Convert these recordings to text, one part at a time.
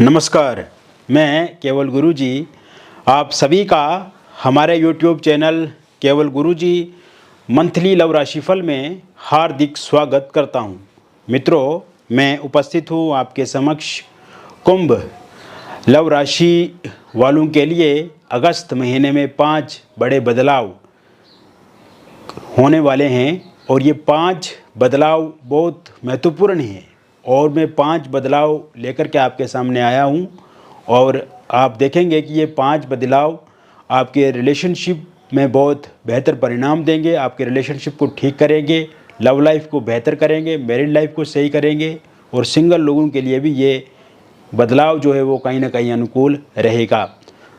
नमस्कार, मैं केवल गुरुजी आप सभी का हमारे YouTube चैनल केवल गुरुजी मंथली लव राशिफल में हार्दिक स्वागत करता हूं। मित्रों, मैं उपस्थित हूं आपके समक्ष कुंभ लव राशि वालों के लिए अगस्त महीने में 5 बड़े बदलाव होने वाले हैं और ये 5 बदलाव बहुत महत्वपूर्ण हैं और मैं 5 बदलाव लेकर के आपके सामने आया हूँ और आप देखेंगे कि ये 5 बदलाव आपके रिलेशनशिप में बहुत बेहतर परिणाम देंगे, आपके रिलेशनशिप को ठीक करेंगे, लव लाइफ को बेहतर करेंगे, मैरिड लाइफ को सही करेंगे और सिंगल लोगों के लिए भी ये बदलाव जो है वो कहीं ना कहीं अनुकूल रहेगा।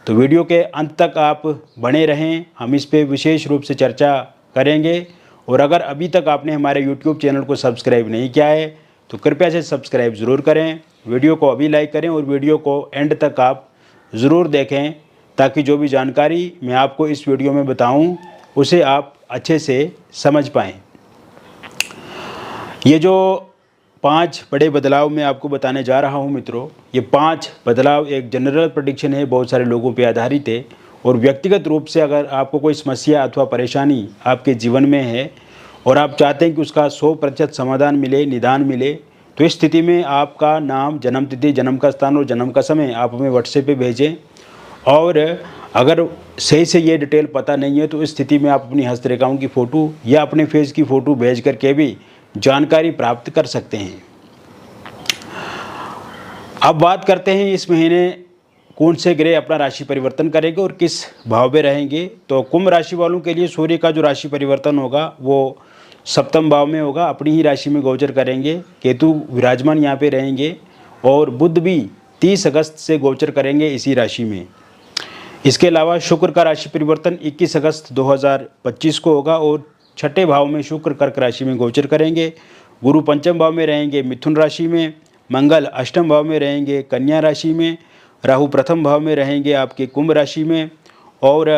तो वीडियो के अंत तक आप बने रहें, हम इस पे विशेष रूप से चर्चा करेंगे। और अगर अभी तक आपने हमारे YouTube चैनल को सब्सक्राइब नहीं किया है तो कृपया से सब्सक्राइब ज़रूर करें, वीडियो को अभी लाइक करें और वीडियो को एंड तक आप ज़रूर देखें ताकि जो भी जानकारी मैं आपको इस वीडियो में बताऊं उसे आप अच्छे से समझ पाएँ। ये जो 5 बड़े बदलाव मैं आपको बताने जा रहा हूं मित्रों, ये 5 बदलाव एक जनरल प्रेडिक्शन है, बहुत सारे लोगों पे आधारित है और व्यक्तिगत रूप से अगर आपको कोई समस्या अथवा परेशानी आपके जीवन में है और आप चाहते हैं कि उसका 100% समाधान मिले, निदान मिले, तो इस स्थिति में आपका नाम, जन्म तिथि, जन्म का स्थान और जन्म का समय आप हमें व्हाट्सएप पे भेजें। और अगर सही से ये डिटेल पता नहीं है तो इस स्थिति में आप अपनी हस्तरेखाओं की फ़ोटो या अपने फेस की फ़ोटो भेज करके भी जानकारी प्राप्त कर सकते हैं। अब बात करते हैं इस महीने कौन से ग्रह अपना राशि परिवर्तन करेंगे और किस भाव में रहेंगे। तो कुंभ राशि वालों के लिए सूर्य का जो राशि परिवर्तन होगा वो 7वें भाव में होगा, अपनी ही राशि में गोचर करेंगे। केतु विराजमान यहाँ पे रहेंगे और बुध भी 30 अगस्त से गोचर करेंगे इसी राशि में। इसके अलावा शुक्र का राशि परिवर्तन 21 अगस्त 2025 को होगा और 6ठे भाव में शुक्र कर्क राशि में गोचर करेंगे। गुरु 5वें भाव में रहेंगे मिथुन राशि में, मंगल 8वें भाव में रहेंगे कन्या राशि में, राहु 1म भाव में रहेंगे आपके कुंभ राशि में और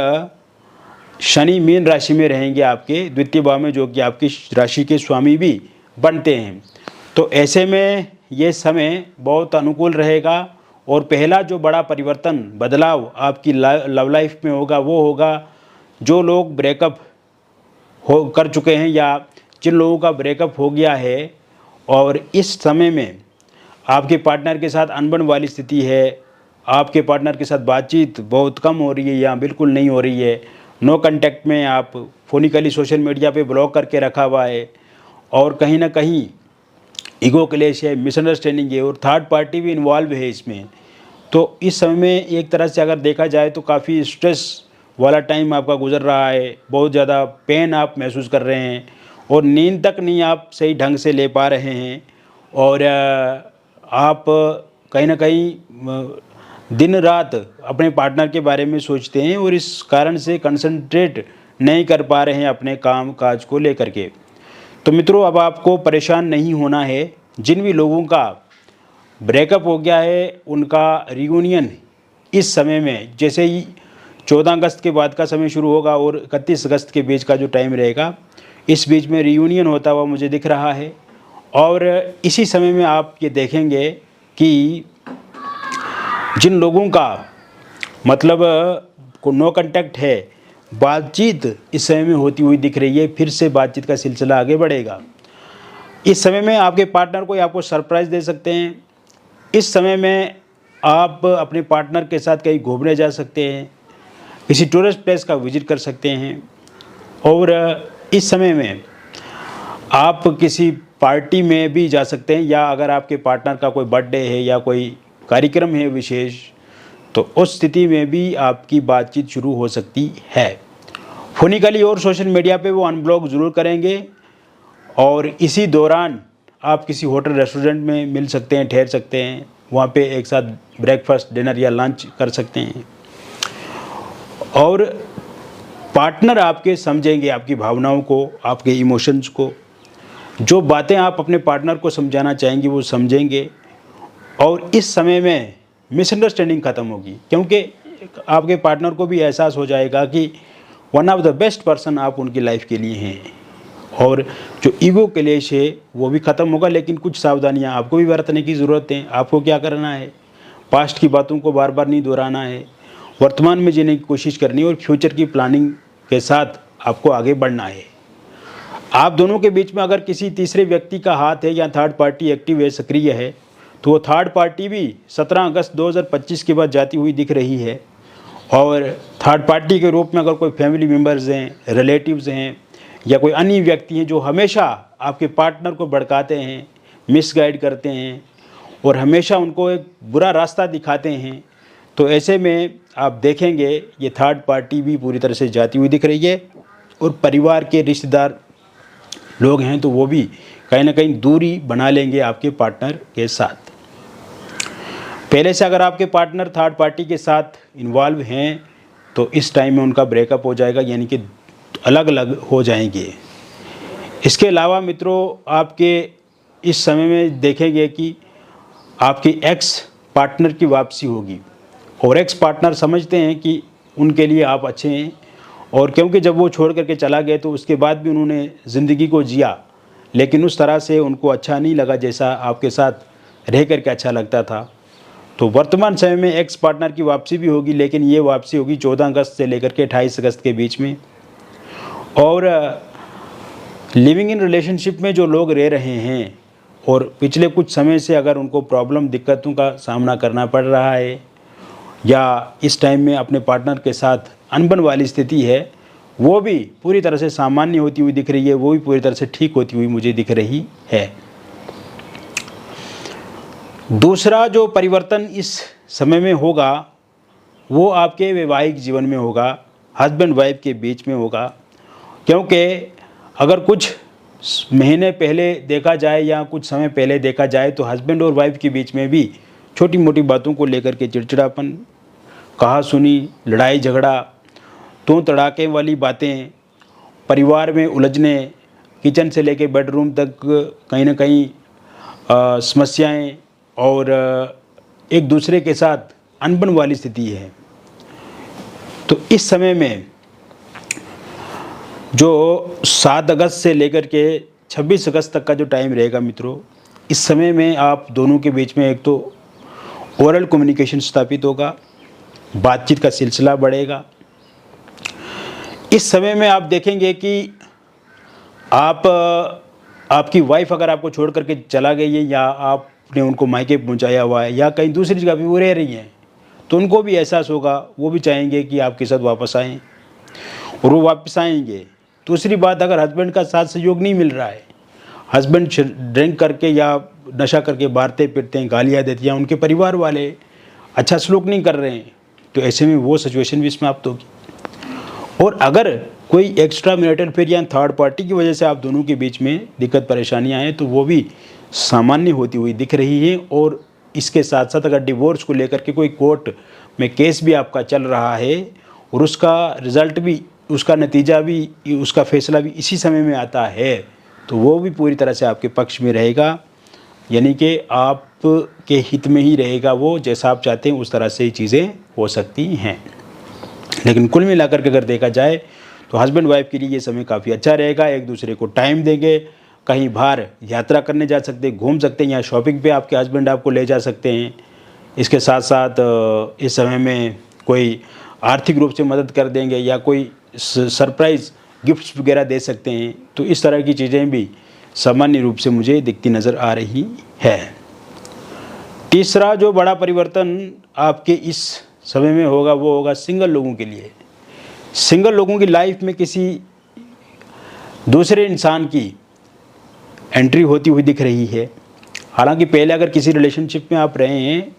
शनि मीन राशि में रहेंगे आपके 2य भाव में, जो कि आपकी राशि के स्वामी भी बनते हैं। तो ऐसे में ये समय बहुत अनुकूल रहेगा और पहला जो बड़ा परिवर्तन बदलाव आपकी लव लाइफ में होगा वो होगा जो लोग ब्रेकअप कर चुके हैं या जिन लोगों का ब्रेकअप हो गया है और इस समय में आपके पार्टनर के साथ अनबन वाली स्थिति है, आपके पार्टनर के साथ बातचीत बहुत कम हो रही है या बिल्कुल नहीं हो रही है, नो कांटेक्ट में, आप फोनिकली सोशल मीडिया पे ब्लॉक करके रखा हुआ है और कहीं ना कहीं ईगो क्लेश है, मिसअंडरस्टैंडिंग है और थर्ड पार्टी भी इन्वॉल्व है इसमें। तो इस समय में एक तरह से अगर देखा जाए तो काफ़ी स्ट्रेस वाला टाइम आपका गुजर रहा है, बहुत ज़्यादा पेन आप महसूस कर रहे हैं और नींद तक नहीं आप सही ढंग से ले पा रहे हैं और आप कहीं ना कहीं दिन रात अपने पार्टनर के बारे में सोचते हैं और इस कारण से कंसंट्रेट नहीं कर पा रहे हैं अपने काम काज को लेकर के। तो मित्रों, अब आपको परेशान नहीं होना है। जिन भी लोगों का ब्रेकअप हो गया है उनका रियूनियन इस समय में, जैसे ही 14 अगस्त के बाद का समय शुरू होगा और 31 अगस्त के बीच का जो टाइम रहेगा, इस बीच में रियूनियन होता हुआ मुझे दिख रहा है। और इसी समय में आप ये देखेंगे कि जिन लोगों का मतलब को नो कांटेक्ट है, बातचीत इस समय में होती हुई दिख रही है, फिर से बातचीत का सिलसिला आगे बढ़ेगा। इस समय में आपके पार्टनर को आपको सरप्राइज़ दे सकते हैं। इस समय में आप अपने पार्टनर के साथ कहीं घूमने जा सकते हैं, किसी टूरिस्ट प्लेस का विजिट कर सकते हैं और इस समय में आप किसी पार्टी में भी जा सकते हैं या अगर आपके पार्टनर का कोई बर्थडे है या कोई कार्यक्रम है विशेष, तो उस स्थिति में भी आपकी बातचीत शुरू हो सकती है। फोनिकली और सोशल मीडिया पे वो अनब्लॉक ज़रूर करेंगे और इसी दौरान आप किसी होटल रेस्टोरेंट में मिल सकते हैं, ठहर सकते हैं, वहाँ पे एक साथ ब्रेकफास्ट, डिनर या लंच कर सकते हैं और पार्टनर आपके समझेंगे आपकी भावनाओं को, आपके इमोशंस को। जो बातें आप अपने पार्टनर को समझाना चाहेंगे वो समझेंगे और इस समय में मिसअंडरस्टैंडिंग ख़त्म होगी क्योंकि आपके पार्टनर को भी एहसास हो जाएगा कि one of the best person आप उनकी लाइफ के लिए हैं और जो ईगो क्लेश है वो भी ख़त्म होगा। लेकिन कुछ सावधानियां आपको भी बरतने की ज़रूरत है। आपको क्या करना है, पास्ट की बातों को बार बार नहीं दोहराना है, वर्तमान में जीने की कोशिश करनी है और फ्यूचर की प्लानिंग के साथ आपको आगे बढ़ना है। आप दोनों के बीच में अगर किसी तीसरे व्यक्ति का हाथ है या थर्ड पार्टी एक्टिव है, सक्रिय है, तो वो थर्ड पार्टी भी 17 अगस्त 2025 के बाद जाती हुई दिख रही है। और थर्ड पार्टी के रूप में अगर कोई फैमिली मेम्बर्स हैं, रिलेटिव्स हैं या कोई अन्य व्यक्ति हैं जो हमेशा आपके पार्टनर को भड़काते हैं, मिसगाइड करते हैं और हमेशा उनको एक बुरा रास्ता दिखाते हैं, तो ऐसे में आप देखेंगे ये थर्ड पार्टी भी पूरी तरह से जाती हुई दिख रही है। और परिवार के रिश्तेदार लोग हैं तो वो भी कहीं ना कहीं दूरी बना लेंगे आपके पार्टनर के साथ। पहले से अगर आपके पार्टनर थर्ड पार्टी के साथ इन्वॉल्व हैं तो इस टाइम में उनका ब्रेकअप हो जाएगा, यानी कि अलग अलग हो जाएंगे। इसके अलावा मित्रों, आपके इस समय में देखेंगे कि आपकी एक्स पार्टनर की वापसी होगी और एक्स पार्टनर समझते हैं कि उनके लिए आप अच्छे हैं, और क्योंकि जब वो छोड़ करके चला गया तो उसके बाद भी उन्होंने ज़िंदगी को जिया, लेकिन उस तरह से उनको अच्छा नहीं लगा जैसा आपके साथ रह करके अच्छा लगता था। तो वर्तमान समय में एक्स पार्टनर की वापसी भी होगी, लेकिन ये वापसी होगी 14 अगस्त से लेकर के 28 अगस्त के बीच में। और लिविंग इन रिलेशनशिप में जो लोग रह रहे हैं और पिछले कुछ समय से अगर उनको प्रॉब्लम, दिक्कतों का सामना करना पड़ रहा है या इस टाइम में अपने पार्टनर के साथ अनबन वाली स्थिति है, वो भी पूरी तरह से सामान्य होती हुई दिख रही है, वो भी पूरी तरह से ठीक होती हुई मुझे दिख रही है। दूसरा जो परिवर्तन इस समय में होगा वो आपके वैवाहिक जीवन में होगा, हस्बैंड वाइफ के बीच में होगा। क्योंकि अगर कुछ महीने पहले देखा जाए या कुछ समय पहले देखा जाए तो हस्बैंड और वाइफ के बीच में भी छोटी मोटी बातों को लेकर के चिड़चिड़ापन, कहा सुनी, लड़ाई झगड़ा, तो तड़ाके वाली बातें, परिवार में उलझने, किचन से लेकर बेडरूम तक कहीं ना कहीं समस्याएं और एक दूसरे के साथ अनबन वाली स्थिति है। तो इस समय में जो 7 अगस्त से लेकर के 26 अगस्त तक का जो टाइम रहेगा मित्रों, इस समय में आप दोनों के बीच में एक तो ओरल कम्युनिकेशन स्थापित होगा, बातचीत का सिलसिला बढ़ेगा। इस समय में आप देखेंगे कि आपकी वाइफ अगर आपको छोड़ करके चला गई है या आपने उनको मायके पहुंचाया हुआ है या कहीं दूसरी जगह भी वो रह रही हैं, तो उनको भी एहसास होगा, वो भी चाहेंगे कि आपके साथ वापस आएँ और वो वापस आएंगे। दूसरी बात, अगर हस्बैंड का साथ सहयोग नहीं मिल रहा है, हस्बैंड ड्रिंक करके या नशा करके मारते पीटते हैं, गालियाँ देते हैं, उनके परिवार वाले अच्छा सलूक नहीं कर रहे हैं, तो ऐसे में वो सिचुएशन भी समाप्त होगी। और अगर कोई एक्स्ट्रा मैरिटल अफेयर या थर्ड पार्टी की वजह से आप दोनों के बीच में दिक्कत परेशानियां हैं तो वो भी सामान्य होती हुई दिख रही है। और इसके साथ साथ अगर डिवोर्स को लेकर के कोई कोर्ट में केस भी आपका चल रहा है और उसका रिज़ल्ट भी, उसका नतीजा भी, उसका फैसला भी इसी समय में आता है, तो वो भी पूरी तरह से आपके पक्ष में रहेगा, यानी कि आपके हित में ही रहेगा। वो जैसा आप चाहते हैं उस तरह से ही चीज़ें हो सकती हैं। लेकिन कुल मिलाकर के अगर देखा जाए तो हस्बैंड वाइफ के लिए ये समय काफ़ी अच्छा रहेगा। एक दूसरे को टाइम देंगे, कहीं बाहर यात्रा करने जा सकते हैं, घूम सकते हैं, या शॉपिंग पे आपके हस्बैंड आपको ले जा सकते हैं। इसके साथ साथ इस समय में कोई आर्थिक रूप से मदद कर देंगे या कोई सरप्राइज़ गिफ्ट्स वगैरह दे सकते हैं। तो इस तरह की चीज़ें भी सामान्य रूप से मुझे दिखती नज़र आ रही है। तीसरा जो बड़ा परिवर्तन आपके इस समय में होगा वो होगा सिंगल लोगों के लिए। सिंगल लोगों की लाइफ में किसी दूसरे इंसान की एंट्री होती हुई दिख रही है। हालांकि पहले अगर किसी रिलेशनशिप में आप रहे हैं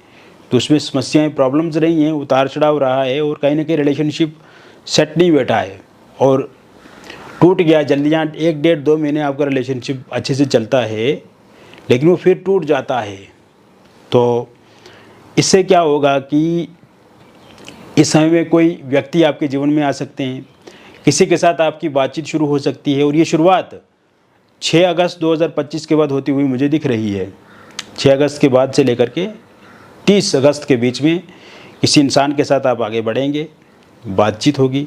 तो उसमें समस्याएं, प्रॉब्लम्स रही हैं, उतार चढ़ाव रहा है और कहीं ना कहीं रिलेशनशिप सेट नहीं बैठा है और टूट गया जल्दी। यहाँ 1 डेढ़ 2 महीने आपका रिलेशनशिप अच्छे से चलता है लेकिन वो फिर टूट जाता है। तो इससे क्या होगा कि इस समय में कोई व्यक्ति आपके जीवन में आ सकते हैं, किसी के साथ आपकी बातचीत शुरू हो सकती है और ये शुरुआत 6 अगस्त 2025 के बाद होती हुई मुझे दिख रही है। 6 अगस्त के बाद से लेकर के 30 अगस्त के बीच में किसी इंसान के साथ आप आगे बढ़ेंगे, बातचीत होगी,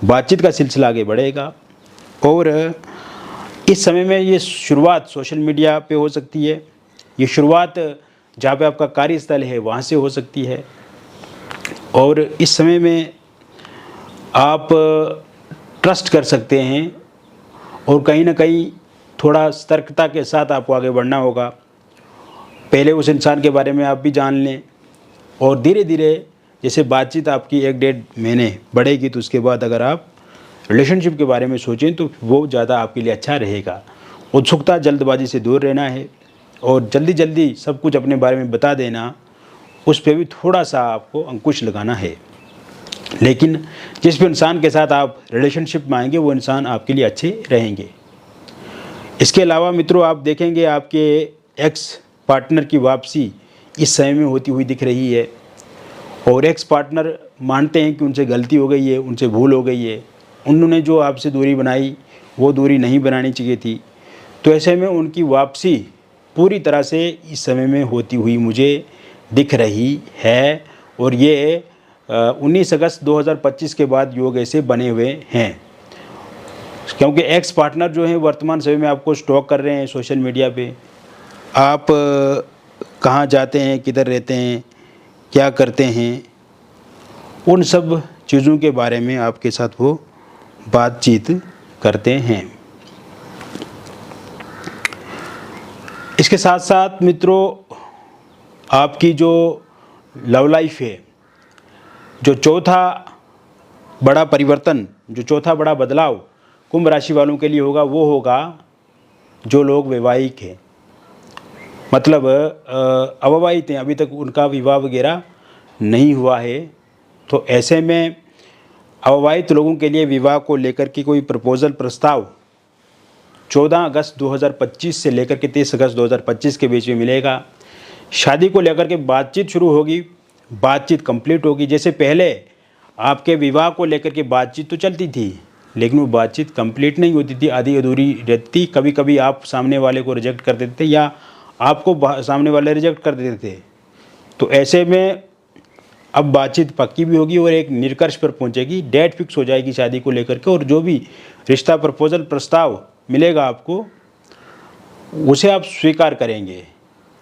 बातचीत का सिलसिला आगे बढ़ेगा। और इस समय में ये शुरुआत सोशल मीडिया पे हो सकती है, ये शुरुआत जहाँ पे आपका कार्यस्थल है वहाँ से हो सकती है। और इस समय में आप ट्रस्ट कर सकते हैं और कहीं ना कहीं थोड़ा सतर्कता के साथ आपको आगे बढ़ना होगा। पहले उस इंसान के बारे में आप भी जान लें और धीरे धीरे जैसे बातचीत आपकी 1-1.5 महीने बढ़ेगी तो उसके बाद अगर आप रिलेशनशिप के बारे में सोचें तो वो ज़्यादा आपके लिए अच्छा रहेगा। उत्सुकता, जल्दबाजी से दूर रहना है और जल्दी जल्दी सब कुछ अपने बारे में बता देना, उस पर भी थोड़ा सा आपको अंकुश लगाना है। लेकिन जिस भी इंसान के साथ आप रिलेशनशिप में आएंगे वो इंसान आपके लिए अच्छे रहेंगे। इसके अलावा मित्रों, आप देखेंगे आपके एक्स पार्टनर की वापसी इस समय में होती हुई दिख रही है और एक्स पार्टनर मानते हैं कि उनसे गलती हो गई है, उनसे भूल हो गई है, उन्होंने जो आपसे दूरी बनाई वो दूरी नहीं बनानी चाहिए थी। तो ऐसे में उनकी वापसी पूरी तरह से इस समय में होती हुई मुझे दिख रही है और ये 19 अगस्त 2025 के बाद योग ऐसे बने हुए हैं, क्योंकि एक्स पार्टनर जो है वर्तमान समय में आपको स्टॉक कर रहे हैं सोशल मीडिया पे। आप कहाँ जाते हैं, किधर रहते हैं, क्या करते हैं, उन सब चीज़ों के बारे में आपके साथ वो बातचीत करते हैं। इसके साथ साथ मित्रों, आपकी जो लव लाइफ है, जो चौथा बड़ा परिवर्तन, जो चौथा बड़ा बदलाव कुंभ राशि वालों के लिए होगा वो होगा जो लोग वैवाहिक हैं, मतलब अविवाहित हैं, अभी तक उनका विवाह वगैरह नहीं हुआ है। तो ऐसे में अविवाहित लोगों के लिए विवाह को लेकर के कोई प्रपोजल प्रस्ताव 14 अगस्त 2025 से लेकर के 30 अगस्त 2025 के बीच में मिलेगा। शादी को लेकर के बातचीत शुरू होगी, बातचीत कंप्लीट होगी। जैसे पहले आपके विवाह को लेकर के बातचीत तो चलती थी लेकिन वो बातचीत कंप्लीट नहीं होती थी, आधी अधूरी रहती। कभी कभी आप सामने वाले को रिजेक्ट कर देते थे या आपको सामने वाले रिजेक्ट कर देते थे। तो ऐसे में अब बातचीत पक्की भी होगी और एक निष्कर्ष पर पहुंचेगी, डेट फिक्स हो जाएगी शादी को लेकर के, और जो भी रिश्ता प्रपोजल प्रस्ताव मिलेगा आपको उसे आप स्वीकार करेंगे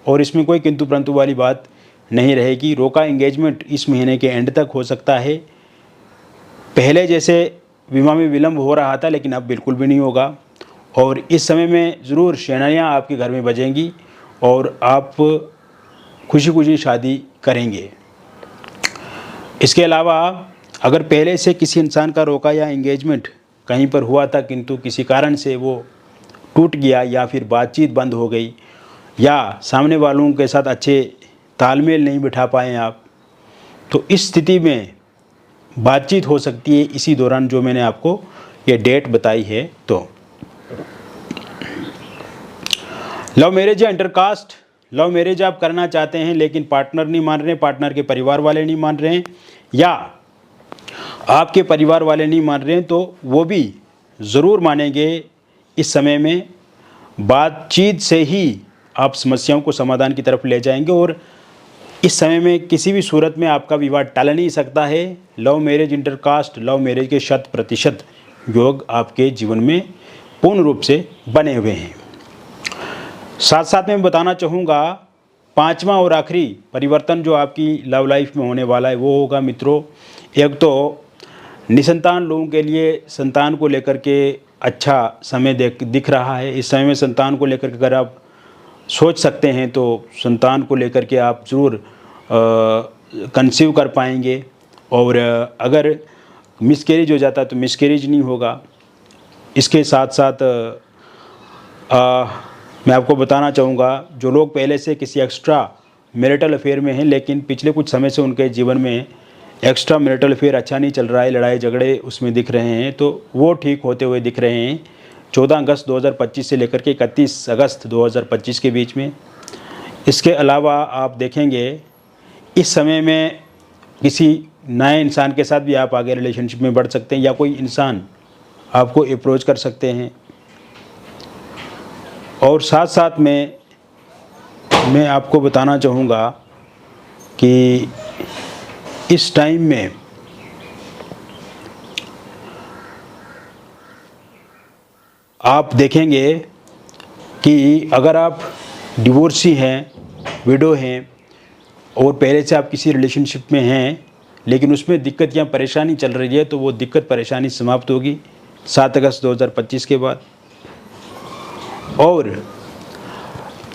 और इसमें कोई किंतु परंतु वाली बात नहीं रहेगी। रोका एंगेजमेंट इस महीने के एंड तक हो सकता है। पहले जैसे विवाह में विलंब हो रहा था लेकिन अब बिल्कुल भी नहीं होगा और इस समय में ज़रूर शहनाइयाँ आपके घर में बजेंगी और आप खुशी खुशी शादी करेंगे। इसके अलावा अगर पहले से किसी इंसान का रोका या एंगेजमेंट कहीं पर हुआ था किंतु किसी कारण से वो टूट गया या फिर बातचीत बंद हो गई या सामने वालों के साथ अच्छे तालमेल नहीं बिठा पाए आप, तो इस स्थिति में बातचीत हो सकती है इसी दौरान जो मैंने आपको ये डेट बताई है। तो लव मैरिज या इंटरकास्ट, लव मैरिज आप करना चाहते हैं लेकिन पार्टनर नहीं मान रहे, पार्टनर के परिवार वाले नहीं मान रहे हैं या आपके परिवार वाले नहीं मान रहे हैं, तो वो भी ज़रूर मानेंगे। इस समय में बातचीत से ही आप समस्याओं को समाधान की तरफ ले जाएंगे और इस समय में किसी भी सूरत में आपका विवाह टल नहीं सकता है। Love marriage, intercaste, love marriage के 100% योग आपके जीवन में पूर्ण रूप से बने हुए हैं। साथ साथ में बताना चाहूँगा 5वां और आखिरी परिवर्तन जो आपकी लव लाइफ में होने वाला है वो होगा मित्रों, एक तो निसंतान लोगों के लिए संतान को लेकर के अच्छा समय दिख रहा है। इस समय में संतान को लेकर के अगर आप सोच सकते हैं तो संतान को लेकर के आप ज़रूर कंसीव कर पाएंगे और अगर मिसकैरेज हो जाता तो मिसकैरेज नहीं होगा। इसके साथ साथ मैं आपको बताना चाहूँगा जो लोग पहले से किसी एक्स्ट्रा मैरिटल अफेयर में हैं लेकिन पिछले कुछ समय से उनके जीवन में एक्स्ट्रा मैरिटल अफेयर अच्छा नहीं चल रहा है, लड़ाई झगड़े उसमें दिख रहे हैं, तो वो ठीक होते हुए दिख रहे हैं 14 अगस्त 2025 से लेकर के 31 अगस्त 2025 के बीच में। इसके अलावा आप देखेंगे इस समय में किसी नए इंसान के साथ भी आप आगे रिलेशनशिप में बढ़ सकते हैं या कोई इंसान आपको अप्रोच कर सकते हैं। और साथ साथ में मैं आपको बताना चाहूँगा कि इस टाइम में आप देखेंगे कि अगर आप डिवोर्सी हैं विडो हैं और पहले से आप किसी रिलेशनशिप में हैं लेकिन उसमें दिक्कत या परेशानी चल रही है, तो वो दिक्कत परेशानी समाप्त होगी 7 अगस्त 2025 के बाद। और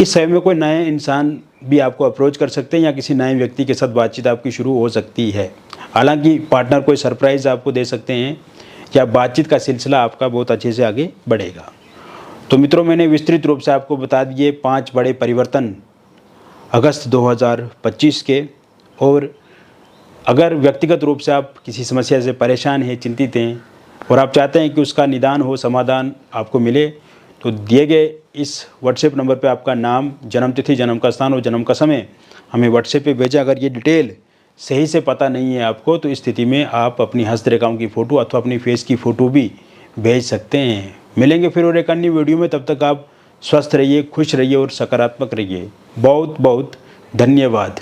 इस समय में कोई नए इंसान भी आपको अप्रोच कर सकते हैं या किसी नए व्यक्ति के साथ बातचीत आपकी शुरू हो सकती है। हालांकि पार्टनर कोई सरप्राइज़ आपको दे सकते हैं या बातचीत का सिलसिला आपका बहुत अच्छे से आगे बढ़ेगा। तो मित्रों, मैंने विस्तृत रूप से आपको बता दिए 5 बड़े परिवर्तन अगस्त 2025 के। और अगर व्यक्तिगत रूप से आप किसी समस्या से परेशान हैं, चिंतित हैं और आप चाहते हैं कि उसका निदान हो, समाधान आपको मिले, तो दिए गए इस व्हाट्सएप नंबर पे आपका नाम, जन्मतिथि, जन्म का स्थान और जन्म का समय हमें व्हाट्सएप पे भेजें। अगर ये डिटेल सही से पता नहीं है आपको, तो इस स्थिति में आप अपनी हस्तरेखाओं की फ़ोटो अथवा अपनी फेस की फ़ोटो भी भेज सकते हैं। मिलेंगे फिर और एक अन्य वीडियो में। तब तक आप स्वस्थ रहिए, खुश रहिए और सकारात्मक रहिए। बहुत बहुत धन्यवाद।